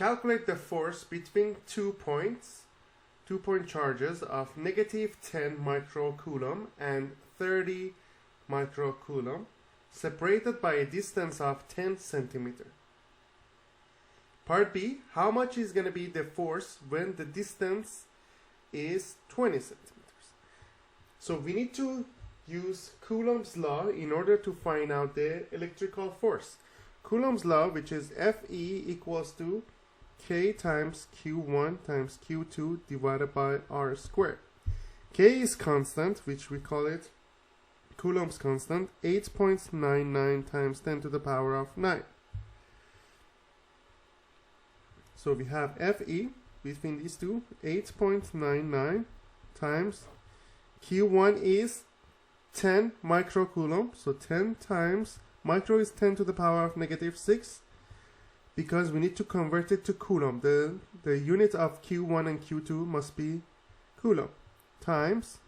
Calculate the force between 2 points, 2-point charges of negative 10 microcoulomb and 30 microcoulomb, separated by a distance of 10 centimeter. Part B, how much is going to be the force when the distance is 20 centimeters? So we need to use Coulomb's law in order to find out the electrical force. Coulomb's law, which is Fe equals to K times Q1 times Q2 divided by R squared. K is constant, which we call it Coulomb's constant, 8.99 times 10 to the power of 9. So we have Fe between these two, 8.99 times Q1 is 10 microcoulomb, so 10 times micro is 10 to the power of negative 6, because we need to convert it to coulomb. The unit of Q1 and Q2 must be coulomb, times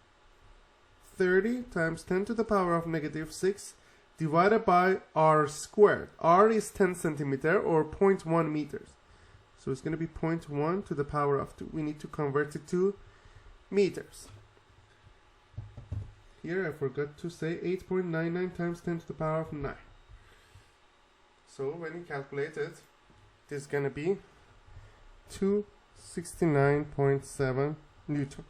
30 times 10 to the power of negative 6 divided by R squared. R is 10 centimeter or 0.1 meters. So it's going to be 0.1 to the power of 2. We need to convert it to meters. Here I forgot to say 8.99 times 10 to the power of 9. So when you calculate it, it is going to be 269.7 Newton.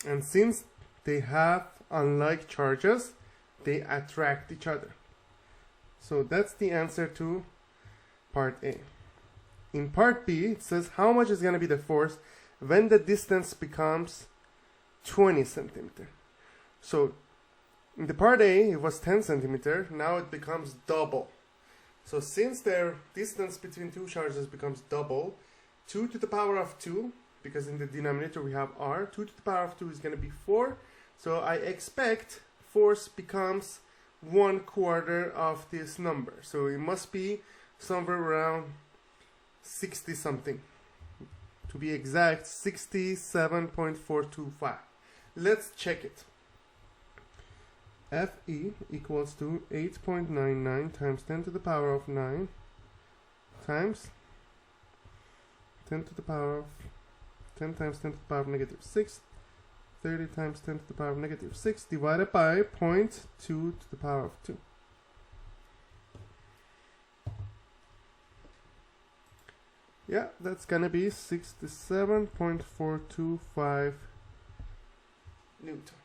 And since they have unlike charges, they attract each other. So that's the answer to part A. In part B, it says how much is going to be the force when the distance becomes 20 centimeter. So in the part A, it was 10 centimeter. Now it becomes double. So since their distance between two charges becomes double, 2 to the power of 2, because in the denominator we have R, 2 to the power of 2 is going to be 4. So I expect force becomes 1/4 of this number. So it must be somewhere around 60 something. To be exact, 67.425. Let's check it. Fe equals to 8.99 times 10 to the power of 9 times 10 to the power of 10 times 10 to the power of negative 6, 30 times 10 to the power of negative 6 divided by 0.2 to the power of 2. Yeah, that's gonna be 67.425 Newton.